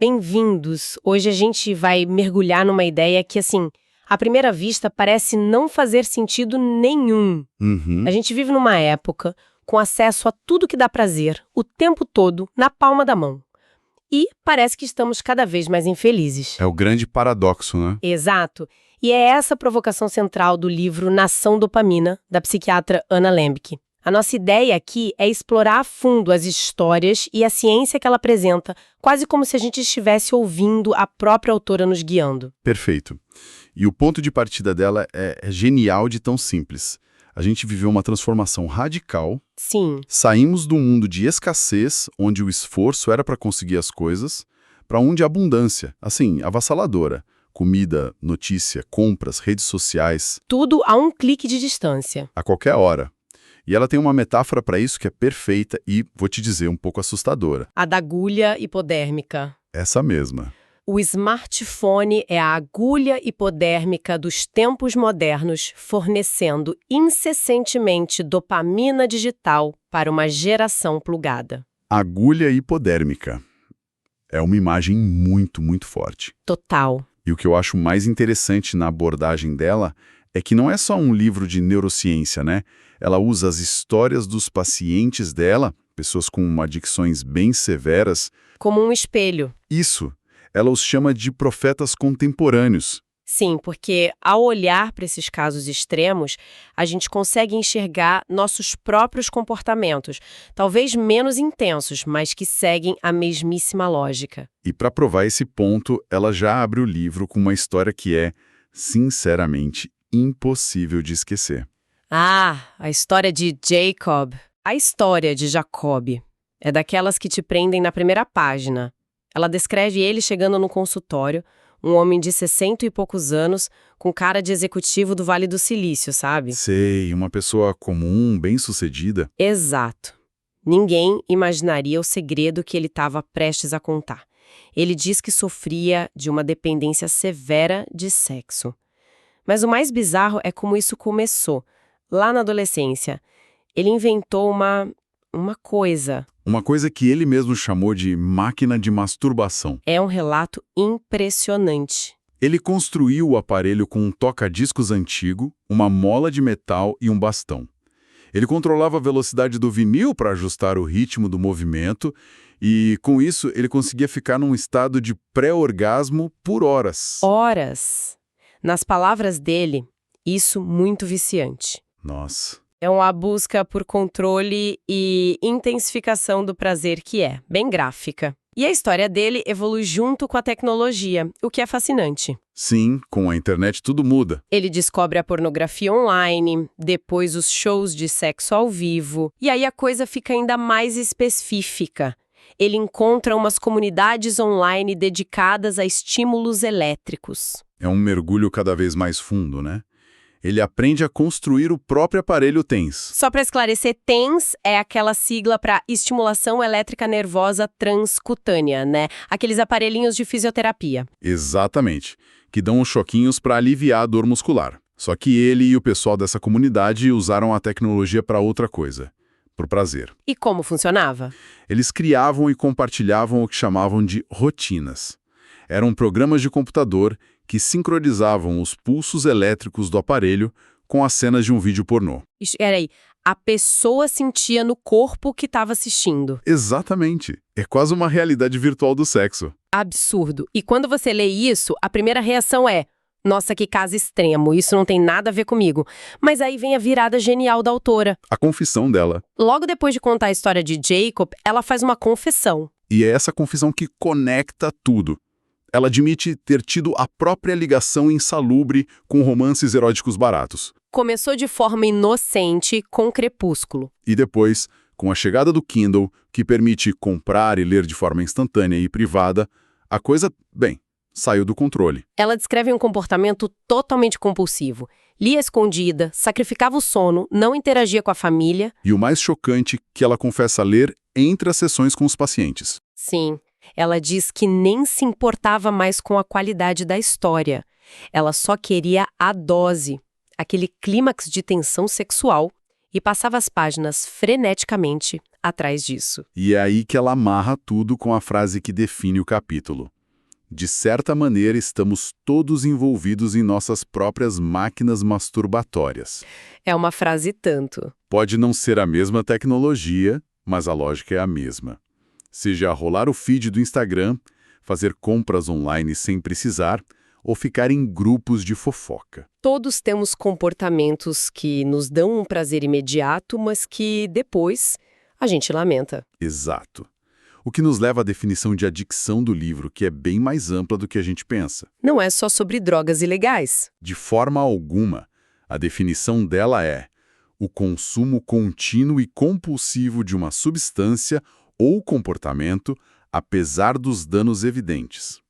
Bem-vindos! Hoje a gente vai mergulhar numa ideia que, assim, à primeira vista parece não fazer sentido nenhum. A gente vive numa época com acesso a tudo que dá prazer, o tempo todo, na palma da mão. E parece que estamos cada vez mais infelizes. É o grande paradoxo, né? Exato. E é essa a provocação central do livro Nação Dopamina, da psiquiatra Anna Lembke. A nossa ideia aqui é explorar a fundo as histórias e a ciência que ela apresenta, quase como se a gente estivesse ouvindo a própria autora nos guiando. Perfeito. E o ponto de partida dela é genial de tão simples. A gente viveu uma transformação radical. Sim. Saímos do mundo de escassez, onde o esforço era para conseguir as coisas, para um de abundância, assim, avassaladora. Comida, notícia, compras, redes sociais. Tudo a um clique de distância. A qualquer hora. E ela tem uma metáfora para isso que é perfeita e, vou te dizer, um pouco assustadora. A da agulha hipodérmica. Essa mesma. O smartphone é a agulha hipodérmica dos tempos modernos, fornecendo incessantemente dopamina digital para uma geração plugada. Agulha hipodérmica. É uma imagem muito, muito forte. Total. E o que eu acho mais interessante na abordagem dela é que não é só um livro de neurociência, né? Ela usa as histórias dos pacientes dela, pessoas com adicções bem severas. Como um espelho. Isso. Ela os chama de profetas contemporâneos. Sim, porque ao olhar para esses casos extremos, a gente consegue enxergar nossos próprios comportamentos, talvez menos intensos, mas que seguem a mesmíssima lógica. E para provar esse ponto, ela já abre o livro com uma história que é, sinceramente, impossível de esquecer. Ah, a história de Jacob. A história de Jacob é daquelas que te prendem na primeira página. Ela descreve ele chegando no consultório, um homem de 60 e poucos anos, com cara de executivo do Vale do Silício, sabe? Sei, uma pessoa comum, bem-sucedida. Exato. Ninguém imaginaria o segredo que ele estava prestes a contar. Ele diz que sofria de uma dependência severa de sexo. Mas o mais bizarro é como isso começou. Lá na adolescência, ele inventou uma coisa. Uma coisa que ele mesmo chamou de máquina de masturbação. É um relato impressionante. Ele construiu o aparelho com um toca-discos antigo, uma mola de metal e um bastão. Ele controlava a velocidade do vinil para ajustar o ritmo do movimento e, com isso, ele conseguia ficar num estado de pré-orgasmo por horas. Horas. Nas palavras dele, isso muito viciante. Nossa. É uma busca por controle e intensificação do prazer que é, bem gráfica. E a história dele evolui junto com a tecnologia, o que é fascinante. Sim, com a internet tudo muda. Ele descobre a pornografia online, depois os shows de sexo ao vivo, e aí a coisa fica ainda mais específica. Ele encontra umas comunidades online dedicadas a estímulos elétricos. É um mergulho cada vez mais fundo, né? Ele aprende a construir o próprio aparelho TENS. Só para esclarecer, TENS é aquela sigla para estimulação elétrica nervosa transcutânea, né? Aqueles aparelhinhos de fisioterapia. Exatamente, que dão uns choquinhos para aliviar a dor muscular. Só que ele e o pessoal dessa comunidade usaram a tecnologia para outra coisa, por prazer. E como funcionava? Eles criavam e compartilhavam o que chamavam de rotinas. Eram programas de computador que sincronizavam os pulsos elétricos do aparelho com as cenas de um vídeo pornô. Peraí, a pessoa sentia no corpo que estava assistindo. Exatamente. É quase uma realidade virtual do sexo. Absurdo. E quando você lê isso, a primeira reação é: nossa, que caso extremo, isso não tem nada a ver comigo. Mas aí vem a virada genial da autora. A confissão dela. Logo depois de contar a história de Jacob, ela faz uma confissão. E é essa confissão que conecta tudo. Ela admite ter tido a própria ligação insalubre com romances eróticos baratos. Começou de forma inocente com Crepúsculo. E depois, com a chegada do Kindle, que permite comprar e ler de forma instantânea e privada, a coisa, bem, saiu do controle. Ela descreve um comportamento totalmente compulsivo. Lia escondida, sacrificava o sono, não interagia com a família. E o mais chocante, que ela confessa ler entre as sessões com os pacientes. Sim. Ela diz que nem se importava mais com a qualidade da história. Ela só queria a dose, aquele clímax de tensão sexual e passava as páginas freneticamente atrás disso. E é aí que ela amarra tudo com a frase que define o capítulo. De certa maneira, estamos todos envolvidos em nossas próprias máquinas masturbatórias. É uma frase tanto. Pode não ser a mesma tecnologia, mas a lógica é a mesma. Seja rolar o feed do Instagram, fazer compras online sem precisar, ou ficar em grupos de fofoca. Todos temos comportamentos que nos dão um prazer imediato, mas que depois a gente lamenta. Exato. O que nos leva à definição de adicção do livro, que é bem mais ampla do que a gente pensa. Não é só sobre drogas ilegais. De forma alguma, a definição dela é o consumo contínuo e compulsivo de uma substância ou comportamento, apesar dos danos evidentes.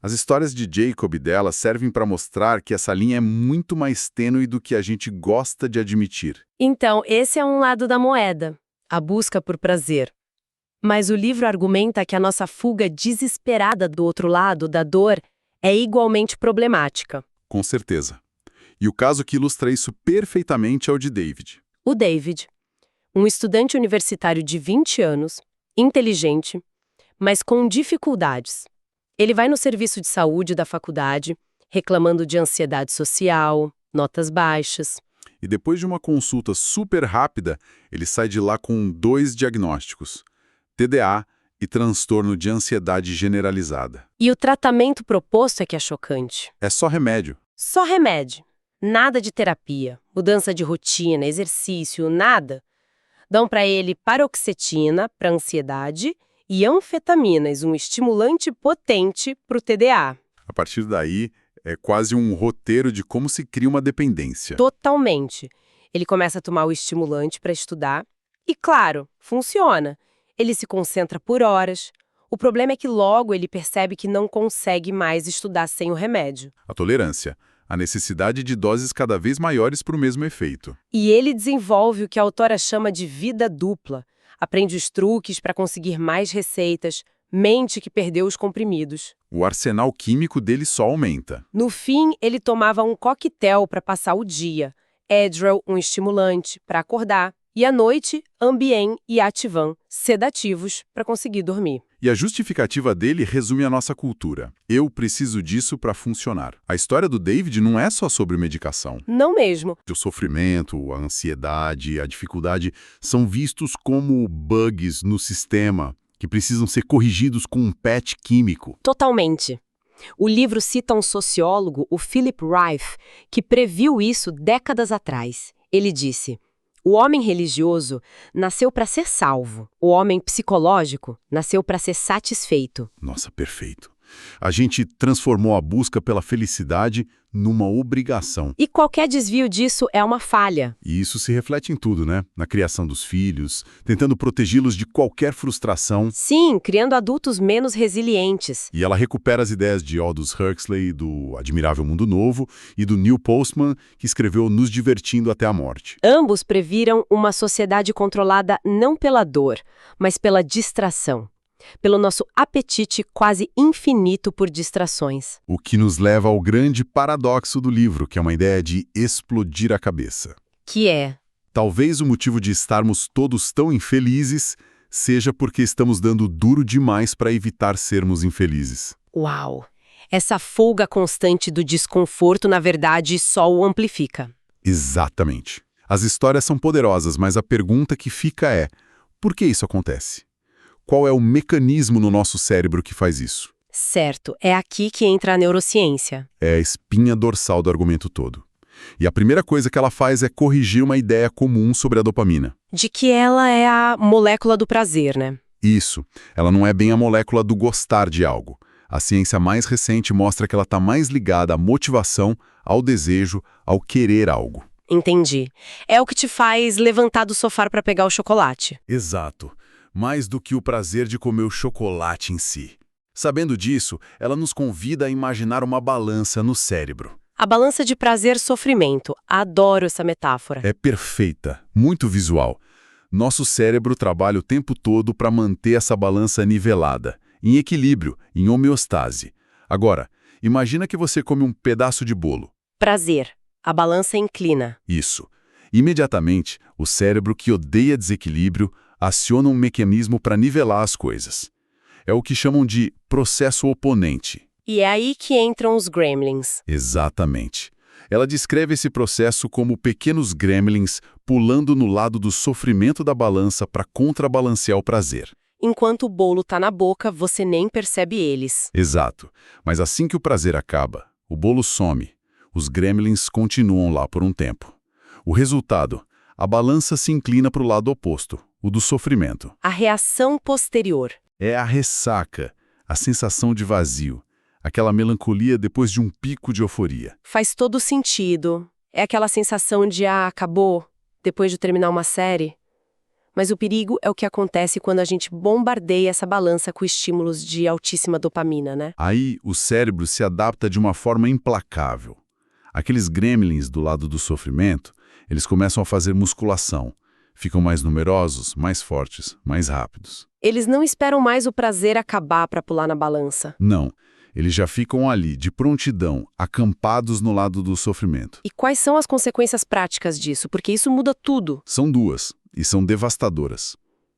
As histórias de Jacob e dela servem para mostrar que essa linha é muito mais tênue do que a gente gosta de admitir. Então, esse é um lado da moeda, a busca por prazer. Mas o livro argumenta que a nossa fuga desesperada do outro lado, da dor, é igualmente problemática. Com certeza. E o caso que ilustra isso perfeitamente é o de David. O David, um estudante universitário de 20 anos, inteligente, mas com dificuldades. Ele vai no serviço de saúde da faculdade, reclamando de ansiedade social, notas baixas. E depois de uma consulta super rápida, ele sai de lá com 2 diagnósticos: TDA e transtorno de ansiedade generalizada. E o tratamento proposto é que é chocante. É só remédio. Só remédio. Nada de terapia, mudança de rotina, exercício, nada. Dão para ele paroxetina para ansiedade e anfetaminas, um estimulante potente para o TDA. A partir daí, é quase um roteiro de como se cria uma dependência. Totalmente. Ele começa a tomar o estimulante para estudar e, claro, funciona. Ele se concentra por horas. O problema é que logo ele percebe que não consegue mais estudar sem o remédio. A tolerância, a necessidade de doses cada vez maiores para o mesmo efeito. E ele desenvolve o que a autora chama de vida dupla. Aprende os truques para conseguir mais receitas, mente que perdeu os comprimidos. O arsenal químico dele só aumenta. No fim, ele tomava um coquetel para passar o dia. Adderall, um estimulante, para acordar. E à noite, Ambien e Ativan, sedativos, para conseguir dormir. E a justificativa dele resume a nossa cultura. Eu preciso disso para funcionar. A história do David não é só sobre medicação. Não mesmo. O sofrimento, a ansiedade, a dificuldade são vistos como bugs no sistema que precisam ser corrigidos com um patch químico. Totalmente. O livro cita um sociólogo, o Philip Reif, que previu isso décadas atrás. Ele disse: o homem religioso nasceu para ser salvo. O homem psicológico nasceu para ser satisfeito. Nossa, perfeito. A gente transformou a busca pela felicidade numa obrigação. E qualquer desvio disso é uma falha. E isso se reflete em tudo, né? Na criação dos filhos, tentando protegê-los de qualquer frustração. Sim, criando adultos menos resilientes. E ela recupera as ideias de Aldous Huxley, do Admirável Mundo Novo, e do Neil Postman, que escreveu Nos Divertindo até a Morte. Ambos previram uma sociedade controlada não pela dor, mas pela distração. Pelo nosso apetite quase infinito por distrações. O que nos leva ao grande paradoxo do livro, que é uma ideia de explodir a cabeça. Que é? Talvez o motivo de estarmos todos tão infelizes seja porque estamos dando duro demais para evitar sermos infelizes. Uau! Essa folga constante do desconforto, na verdade, só o amplifica. Exatamente. As histórias são poderosas, mas a pergunta que fica é: por que isso acontece? Qual é o mecanismo no nosso cérebro que faz isso? Certo, é aqui que entra a neurociência. É a espinha dorsal do argumento todo. E a primeira coisa que ela faz é corrigir uma ideia comum sobre a dopamina. De que ela é a molécula do prazer, né? Isso. Ela não é bem a molécula do gostar de algo. A ciência mais recente mostra que ela está mais ligada à motivação, ao desejo, ao querer algo. Entendi. É o que te faz levantar do sofá para pegar o chocolate. Exato. Mais do que o prazer de comer o chocolate em si. Sabendo disso, ela nos convida a imaginar uma balança no cérebro. A balança de prazer-sofrimento. Adoro essa metáfora. É perfeita, muito visual. Nosso cérebro trabalha o tempo todo para manter essa balança nivelada, em equilíbrio, em homeostase. Agora, imagina que você come um pedaço de bolo. Prazer. A balança inclina. Isso. Imediatamente, o cérebro, que odeia desequilíbrio, aciona um mecanismo para nivelar as coisas. É o que chamam de processo oponente. E é aí que entram os gremlins. Exatamente. Ela descreve esse processo como pequenos gremlins pulando no lado do sofrimento da balança para contrabalancear o prazer. Enquanto o bolo tá na boca, você nem percebe eles. Exato. Mas assim que o prazer acaba, o bolo some. Os gremlins continuam lá por um tempo. O resultado: a balança se inclina para o lado oposto, o do sofrimento. A reação posterior. É a ressaca, a sensação de vazio, aquela melancolia depois de um pico de euforia. Faz todo sentido. É aquela sensação de acabou, depois de terminar uma série. Mas o perigo é o que acontece quando a gente bombardeia essa balança com estímulos de altíssima dopamina, né? Aí o cérebro se adapta de uma forma implacável. Aqueles gremlins do lado do sofrimento, eles começam a fazer musculação. Ficam mais numerosos, mais fortes, mais rápidos. Eles não esperam mais o prazer acabar para pular na balança. Não, eles já ficam ali, de prontidão, acampados no lado do sofrimento. E quais são as consequências práticas disso? Porque isso muda tudo. São duas, e são devastadoras.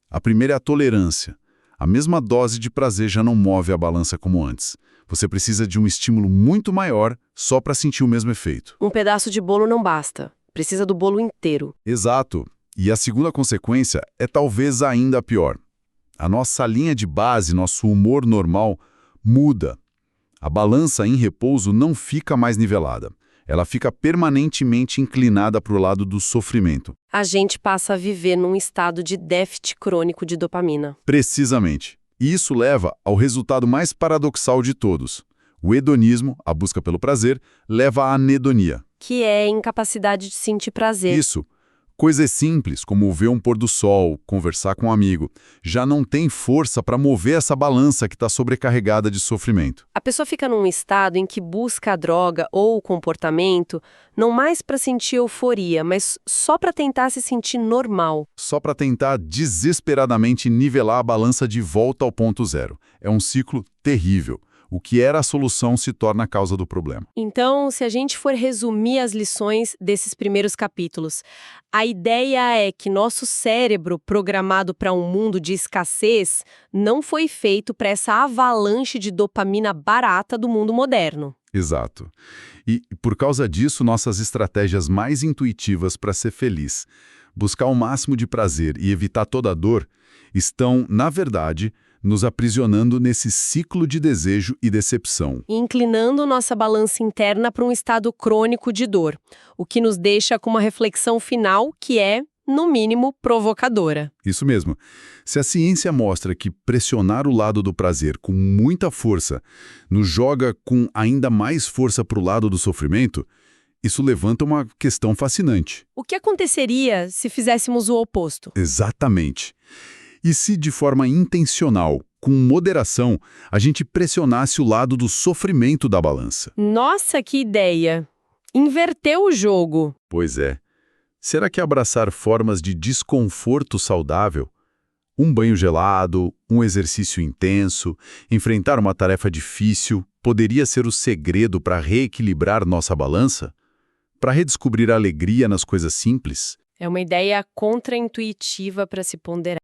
A primeira é a tolerância. A mesma dose de prazer já não move a balança como antes. Você precisa de um estímulo muito maior só para sentir o mesmo efeito. Um pedaço de bolo não basta. Precisa do bolo inteiro. Exato. E a segunda consequência é talvez ainda pior. A nossa linha de base, nosso humor normal, muda. A balança em repouso não fica mais nivelada. Ela fica permanentemente inclinada para o lado do sofrimento. A gente passa a viver num estado de déficit crônico de dopamina. Precisamente. E isso leva ao resultado mais paradoxal de todos. O hedonismo, a busca pelo prazer, leva à anedonia. Que é a incapacidade de sentir prazer. Isso. Coisas simples, como ver um pôr do sol, conversar com um amigo, já não tem força para mover essa balança que está sobrecarregada de sofrimento. A pessoa fica num estado em que busca a droga ou o comportamento, não mais para sentir euforia, mas só para tentar se sentir normal. Só para tentar desesperadamente nivelar a balança de volta ao ponto zero. É um ciclo terrível. O que era a solução se torna a causa do problema. Então, se a gente for resumir as lições desses primeiros capítulos, a ideia é que nosso cérebro, programado para um mundo de escassez, não foi feito para essa avalanche de dopamina barata do mundo moderno. Exato. E por causa disso, nossas estratégias mais intuitivas para ser feliz, buscar o máximo de prazer e evitar toda a dor, estão, na verdade, nos aprisionando nesse ciclo de desejo e decepção. E inclinando nossa balança interna para um estado crônico de dor, o que nos deixa com uma reflexão final que é, no mínimo, provocadora. Isso mesmo. Se a ciência mostra que pressionar o lado do prazer com muita força nos joga com ainda mais força para o lado do sofrimento, isso levanta uma questão fascinante. O que aconteceria se fizéssemos o oposto? Exatamente. E se, de forma intencional, com moderação, a gente pressionasse o lado do sofrimento da balança? Nossa, que ideia! Inverteu o jogo. Pois é. Será que abraçar formas de desconforto saudável, um banho gelado, um exercício intenso, enfrentar uma tarefa difícil, poderia ser o segredo para reequilibrar nossa balança? Para redescobrir a alegria nas coisas simples? É uma ideia contraintuitiva para se ponderar.